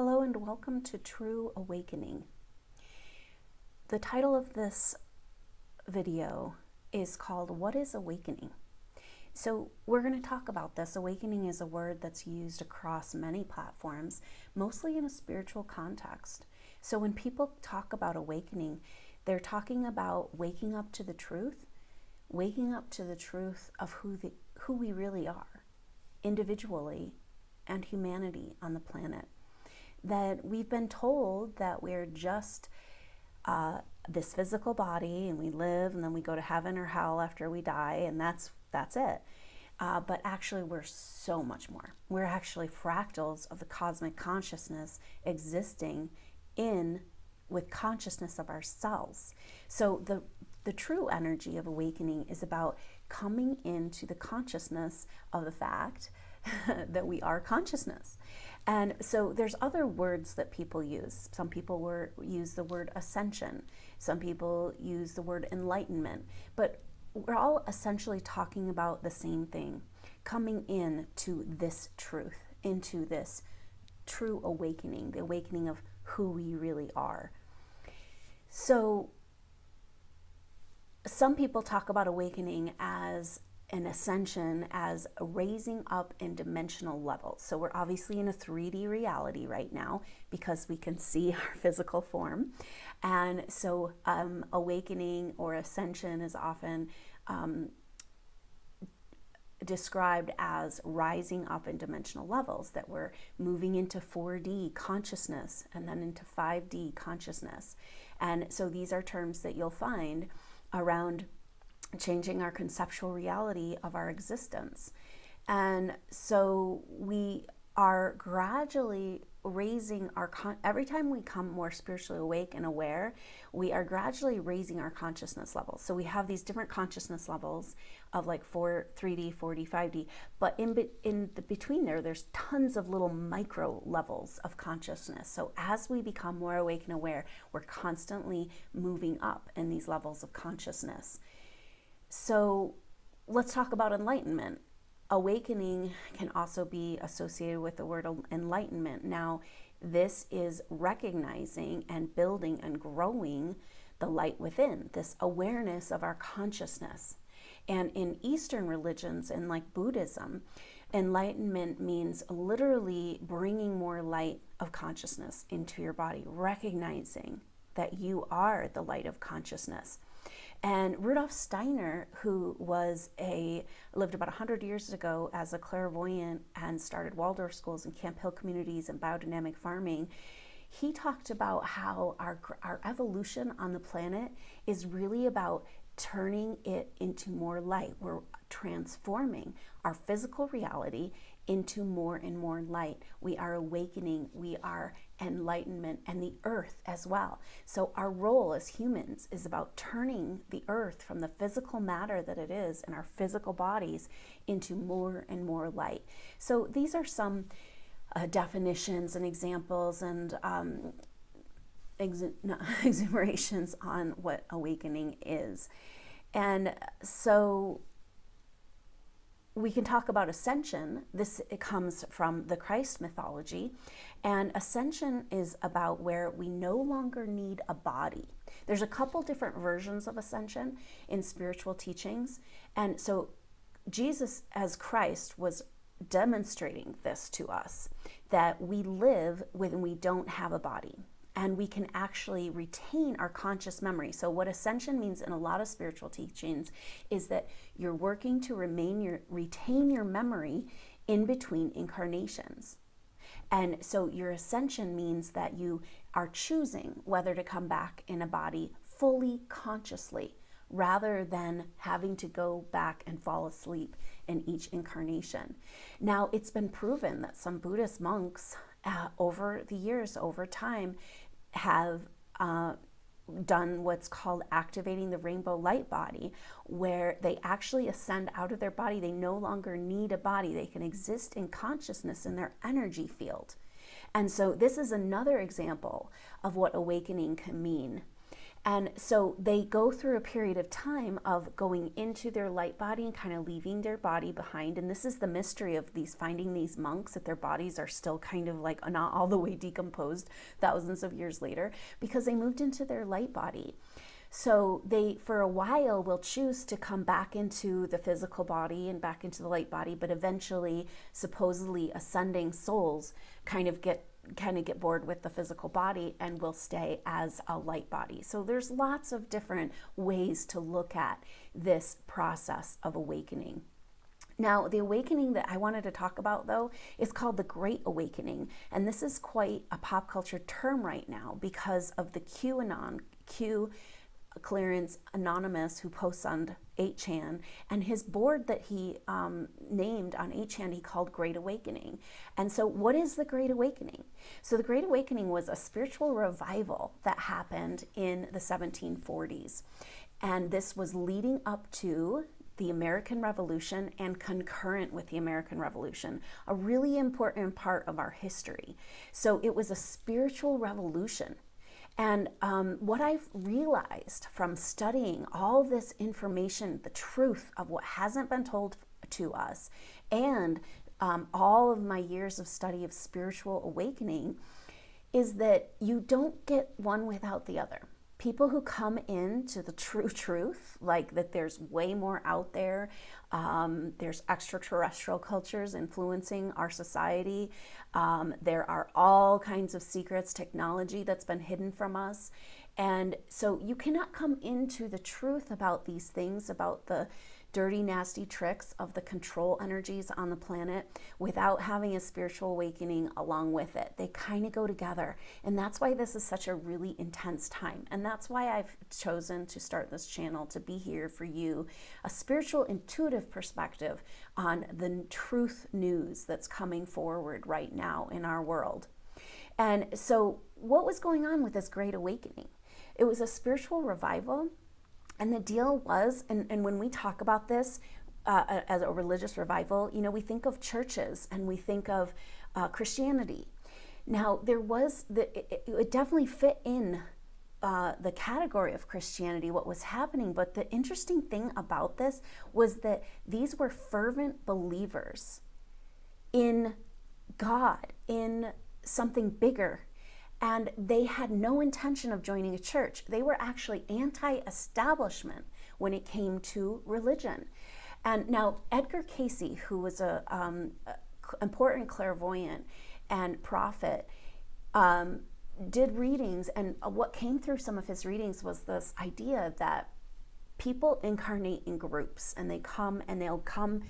Hello and welcome to True Awakening. The title of this video is called What is Awakening? So we're going to talk about this. Awakening is a word that's used across many platforms, mostly in a spiritual context. So when people talk about awakening, they're talking about waking up to the truth of who we really are, individually and humanity on the planet. That we've been told that we're just this physical body and we live and then we go to heaven or hell after we die, and that's it. But actually we're so much more. We're actually fractals of the cosmic consciousness existing with consciousness of ourselves. So the true energy of awakening is about coming into the consciousness of the fact that we are consciousness. And so there's other words that people use. Some people use the word ascension. Some people use the word enlightenment. But we're all essentially talking about the same thing, coming into this truth, into this true awakening, the awakening of who we really are. So some people talk about awakening as an ascension, as a raising up in dimensional levels. So we're obviously in a 3D reality right now because we can see our physical form. And so awakening or ascension is often described as rising up in dimensional levels, that we're moving into 4D consciousness and then into 5D consciousness. And so these are terms that you'll find around changing our conceptual reality of our existence. And so we are gradually raising every time we become more spiritually awake and aware, we are gradually raising our consciousness levels. So we have these different consciousness levels of like 3D, 4D, 5D, but in the between there's tons of little micro levels of consciousness. So as we become more awake and aware, we're constantly moving up in these levels of consciousness. So let's talk about enlightenment. Awakening can also be associated with the word enlightenment. Now, this is recognizing and building and growing the light within, this awareness of our consciousness. And in Eastern religions and like Buddhism, enlightenment means literally bringing more light of consciousness into your body, recognizing that you are the light of consciousness. And Rudolf Steiner, who lived about 100 years ago as a clairvoyant and started Waldorf schools and Camp Hill communities and biodynamic farming, he talked about how our evolution on the planet is really about turning it into more light. We're transforming our physical reality into more and more light. We are awakening, we are enlightenment, and the earth as well. So our role as humans is about turning the earth from the physical matter that it is in our physical bodies into more and more light. So these are some definitions and examples and exuberations on what awakening is. And so we can talk about ascension. It comes from the Christ mythology. And ascension is about where we no longer need a body. There's a couple different versions of ascension in spiritual teachings. And so Jesus as Christ was demonstrating this to us, that we live when we don't have a body. And we can actually retain our conscious memory. So what ascension means in a lot of spiritual teachings is that you're working to retain your memory in between incarnations. And so your ascension means that you are choosing whether to come back in a body fully consciously, rather than having to go back and fall asleep in each incarnation. Now, it's been proven that some Buddhist monks over the years, over time, have done what's called activating the rainbow light body, where they actually ascend out of their body. They no longer need a body. They can exist in consciousness in their energy field. And so this is another example of what awakening can mean. And so they go through a period of time of going into their light body and kind of leaving their body behind. And this is the mystery of these, finding these monks, that their bodies are still kind of like not all the way decomposed thousands of years later, because they moved into their light body. So they, for a while, will choose to come back into the physical body and back into the light body, but eventually, supposedly ascending souls kind of get bored with the physical body and will stay as a light body. So there's lots of different ways to look at this process of awakening. Now, the awakening that I wanted to talk about, though, is called the Great Awakening. And this is quite a pop culture term right now because of the QAnon, Clarence Anonymous, who posts on 8chan, and his board that he named on 8chan, he called Great Awakening. And so what is the Great Awakening? So the Great Awakening was a spiritual revival that happened in the 1740s. And this was leading up to the American Revolution and concurrent with the American Revolution, a really important part of our history. So it was a spiritual revolution. And what I've realized from studying all this information, the truth of what hasn't been told to us, and all of my years of study of spiritual awakening, is that you don't get one without the other. People who come into the true truth, like that there's way more out there, there's extraterrestrial cultures influencing our society, there are all kinds of secrets, technology that's been hidden from us. And so you cannot come into the truth about these things, about the dirty, nasty tricks of the control energies on the planet, without having a spiritual awakening along with it. They kind of go together. And that's why this is such a really intense time. And that's why I've chosen to start this channel, to be here for you, a spiritual, intuitive perspective on the truth news that's coming forward right now in our world. And so what was going on with this Great Awakening? It was a spiritual revival. And the deal was, and when we talk about this as a religious revival, you know, we think of churches and we think of Christianity. Now, there was, it definitely fit in the category of Christianity, what was happening. But the interesting thing about this was that these were fervent believers in God, in something bigger. And they had no intention of joining a church. They were actually anti-establishment when it came to religion. And now Edgar Cayce, who was a important clairvoyant and prophet, did readings, and what came through some of his readings was this idea that people incarnate in groups, and they'll come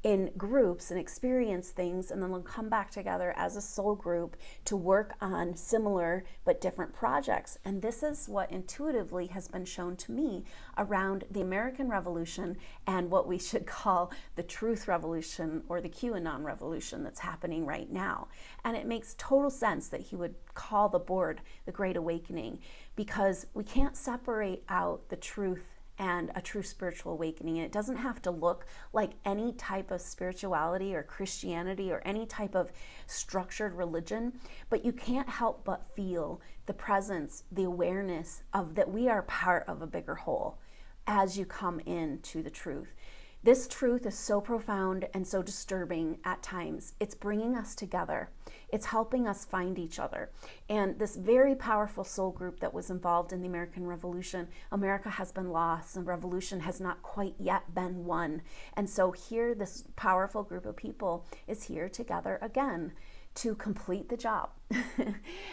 in groups and experience things, and then they'll come back together as a soul group to work on similar but different projects. And this is what intuitively has been shown to me around the American Revolution and what we should call the Truth Revolution, or the QAnon revolution that's happening right now. And it makes total sense that he would call the board the Great Awakening, because we can't separate out the truth and a true spiritual awakening. And it doesn't have to look like any type of spirituality or Christianity or any type of structured religion, but you can't help but feel the presence, the awareness of that we are part of a bigger whole as you come into the truth. This truth is so profound and so disturbing at times. It's bringing us together. It's helping us find each other. And this very powerful soul group that was involved in the American Revolution, America has been lost and revolution has not quite yet been won. And so here, this powerful group of people is here together again to complete the job.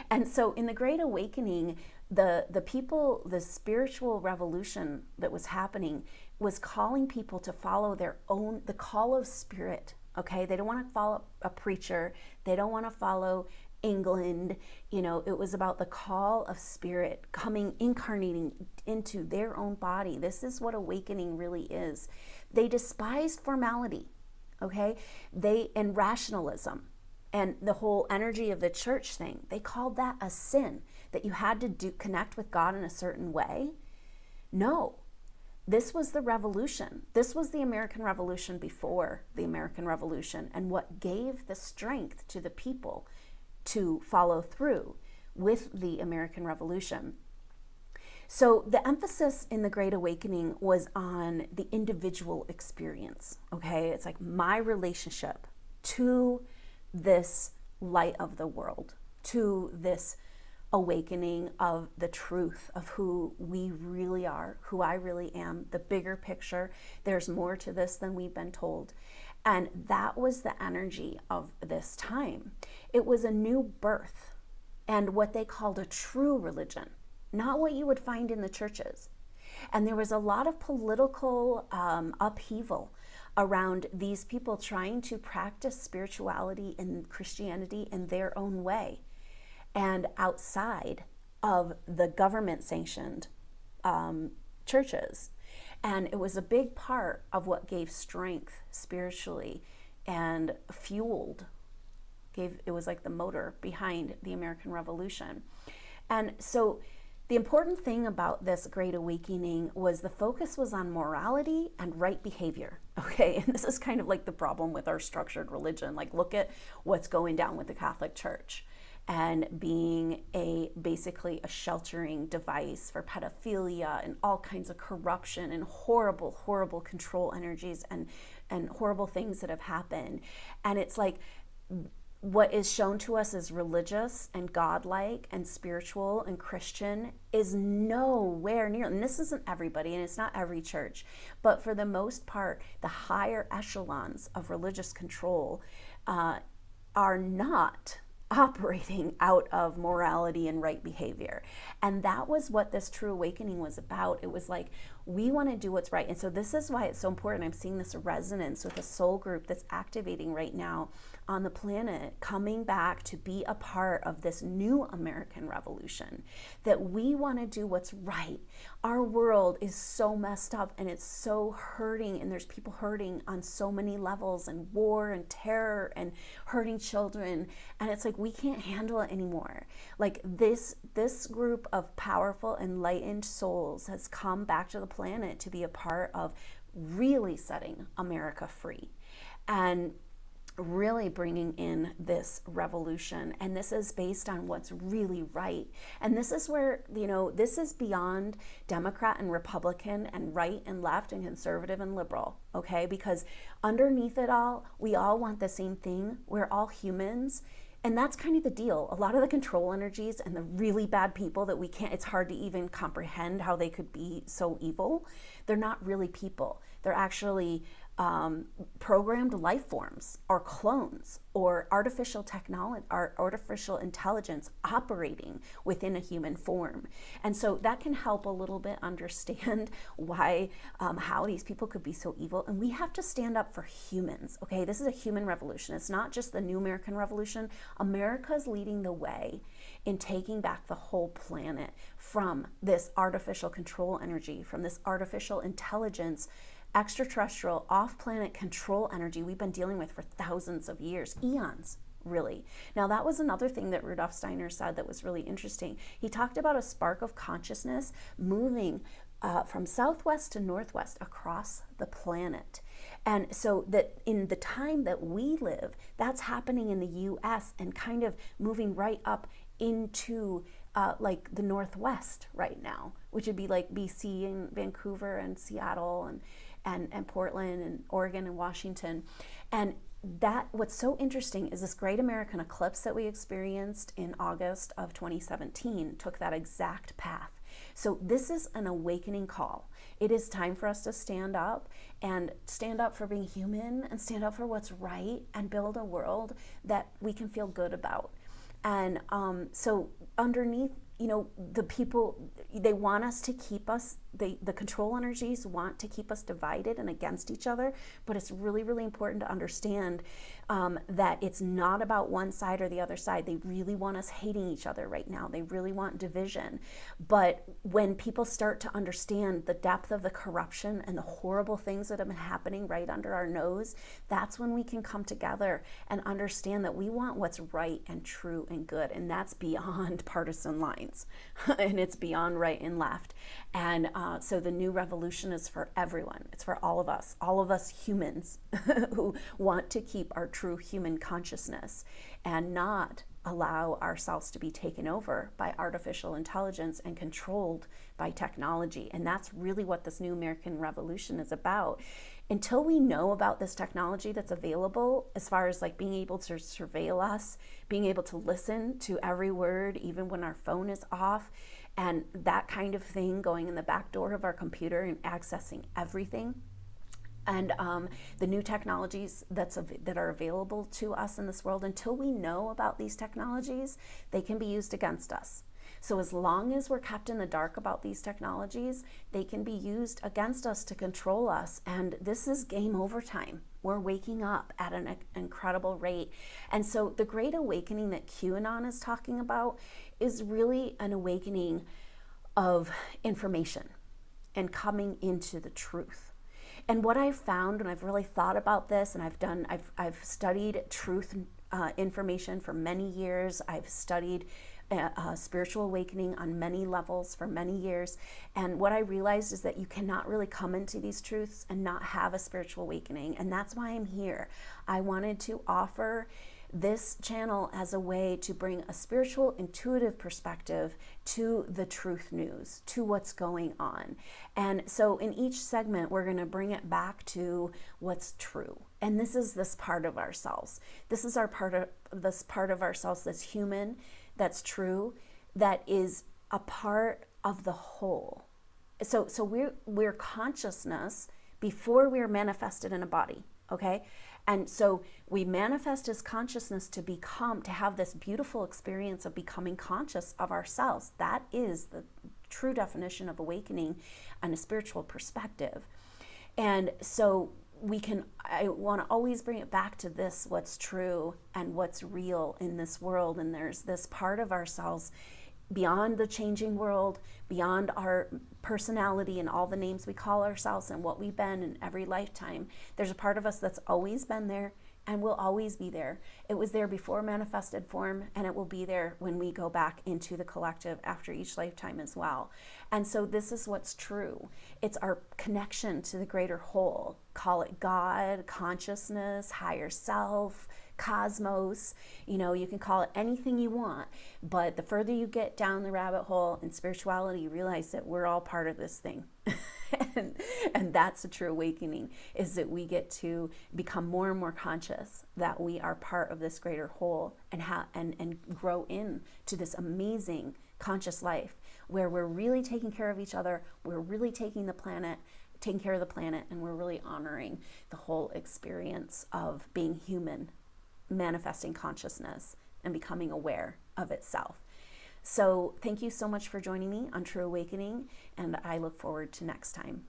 And so in the Great Awakening, the people, the spiritual revolution that was happening was calling people to follow their own, the call of spirit, okay? They don't want to follow a preacher. They don't want to follow England. You know, it was about the call of spirit coming, incarnating into their own body. This is what awakening really is. They despised formality, okay? And rationalism and the whole energy of the church thing. They called that a sin, that you had to connect with God in a certain way. No. This was the revolution. This was the American Revolution before the American Revolution, and what gave the strength to the people to follow through with the American Revolution. So the emphasis in the Great Awakening was on the individual experience, okay? It's like my relationship to this light of the world, to this awakening of the truth of who we really are, who I really am, the bigger picture. There's more to this than we've been told. And that was the energy of this time. It was a new birth and what they called a true religion, not what you would find in the churches. And there was a lot of political upheaval around these people trying to practice spirituality and Christianity in their own way and outside of the government sanctioned churches. And it was a big part of what gave strength spiritually and it was like the motor behind the American Revolution. And so the important thing about this Great Awakening was the focus was on morality and right behavior. Okay, and this is kind of like the problem with our structured religion. Like, look at what's going down with the Catholic Church and being basically a sheltering device for pedophilia and all kinds of corruption and horrible, horrible control energies and horrible things that have happened. And it's like, what is shown to us as religious and godlike and spiritual and Christian is nowhere near, and this isn't everybody and it's not every church, but for the most part, the higher echelons of religious control are not operating out of morality and right behavior. And that was what this true awakening was about. It was like, we want to do what's right. And so this is why it's so important. I'm seeing this resonance with a soul group that's activating right now on the planet, coming back to be a part of this new American Revolution, that we want to do what's right. Our world is so messed up and it's so hurting, and there's people hurting on so many levels, and war and terror and hurting children. And it's like, we can't handle it anymore. Like this group of powerful, enlightened souls has come back to the planet to be a part of really setting America free and really bringing in this revolution. And this is based on what's really right. And this is where, this is beyond Democrat and Republican and right and left and conservative and liberal, okay? Because underneath it all, we all want the same thing. We're all humans. And that's kind of the deal. A lot of the control energies and the really bad people that it's hard to even comprehend how they could be so evil. They're not really people. They're actually programmed life forms or clones or artificial technology or artificial intelligence operating within a human form. And so that can help a little bit understand why, how these people could be so evil. And we have to stand up for humans, okay? This is a human revolution. It's not just the new American Revolution. America's leading the way in taking back the whole planet from this artificial control energy, from this artificial intelligence, extraterrestrial, off-planet control energy we've been dealing with for thousands of years, eons, really. Now, that was another thing that Rudolf Steiner said that was really interesting. He talked about a spark of consciousness moving from southwest to northwest across the planet. And so that in the time that we live, that's happening in the US and kind of moving right up into like the Northwest right now, which would be like BC and Vancouver and Seattle and Portland and Oregon and Washington. And that what's so interesting is this great American eclipse that we experienced in August of 2017 took that exact path. So this is an awakening call. It is time for us to stand up for being human and stand up for what's right and build a world that we can feel good about. And so underneath, the people, they want us to keep us, the control energies want to keep us divided and against each other, but it's really, really important to understand that it's not about one side or the other side. They really want us hating each other right now. They really want division. But when people start to understand the depth of the corruption and the horrible things that have been happening right under our nose, that's when we can come together and understand that we want what's right and true and good, and that's beyond partisan lines. And it's beyond right and left. And so the new revolution is for everyone. It's for all of us humans who want to keep our true human consciousness and not allow ourselves to be taken over by artificial intelligence and controlled by technology. And that's really what this new American Revolution is about. Until we know about this technology that's available, as far as like being able to surveil us, being able to listen to every word, even when our phone is off, and that kind of thing, going in the back door of our computer and accessing everything, and the new technologies that are available to us in this world, until we know about these technologies, they can be used against us. So as long as we're kept in the dark about these technologies, they can be used against us to control us. And this is game over time. We're waking up at an incredible rate. And so the Great Awakening that QAnon is talking about is really an awakening of information and coming into the truth. And what I've found when I've really thought about this, and I've studied truth information for many years. I've studied spiritual awakening on many levels for many years. And what I realized is that you cannot really come into these truths and not have a spiritual awakening. And that's why I'm here. I wanted to offer this channel as a way to bring a spiritual, intuitive perspective to the truth news, to what's going on. And so in each segment, we're going to bring it back to what's true. And this is this part of ourselves. This is this part of ourselves that's human, that's true, that is a part of the whole. So we're consciousness before we're manifested in a body, okay? And so we manifest as consciousness to have this beautiful experience of becoming conscious of ourselves. That is the true definition of awakening and a spiritual perspective. And so I want to always bring it back to this, what's true and what's real in this world. And there's this part of ourselves beyond the changing world, beyond our personality and all the names we call ourselves and what we've been in every lifetime. There's a part of us that's always been there and will always be there. It was there before manifested form, and it will be there when we go back into the collective after each lifetime as well. And so this is what's true. It's our connection to the greater whole. Call it God, consciousness, higher self, cosmos, you can call it anything you want, but the further you get down the rabbit hole in spirituality, you realize that we're all part of this thing. and that's a true awakening, is that we get to become more and more conscious that we are part of this greater whole, and grow into this amazing conscious life where we're really taking care of each other, we're really taking care of the planet, and we're really honoring the whole experience of being human, manifesting consciousness and becoming aware of itself. So thank you so much for joining me on True Awakening, and I look forward to next time.